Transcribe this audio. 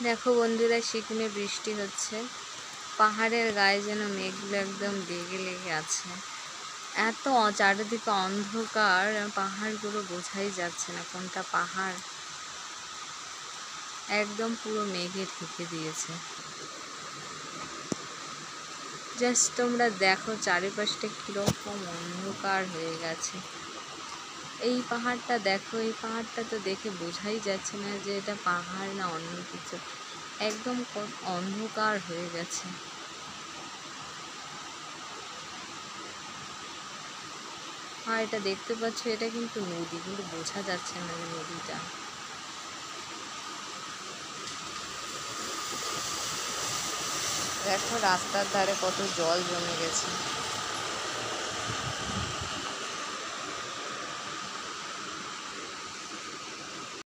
দেখো বন্ধুরা, সিকিমে বৃষ্টি হচ্ছে। পাহাড়ের গায়ে যেন মেঘগুলো একদম লেগে লেগে আছে। এত চারিদিকে অন্ধকার, পাহাড়গুলো বোঝাই যাচ্ছে না কোনটা পাহাড়। একদম পুরো মেঘে ঢেকে দিয়েছে। জাস্ট তোমরা দেখো চারিপাশটা কিরকম অন্ধকার হয়ে গেছে। এই পাহাড়টা দেখো, এই পাহাড়টা তো দেখে বোঝাই যাচ্ছে না যে এটা পাহাড় না অন্য কিছু। একদম অন্ধকার হয়ে গেছে। আর এটা দেখতে পাচ্ছ, এটা কিন্তু নদী, কিন্তু বোঝা যাচ্ছে না যে নদীটা। দেখো রাস্তার ধারে কত জল জমে গেছে।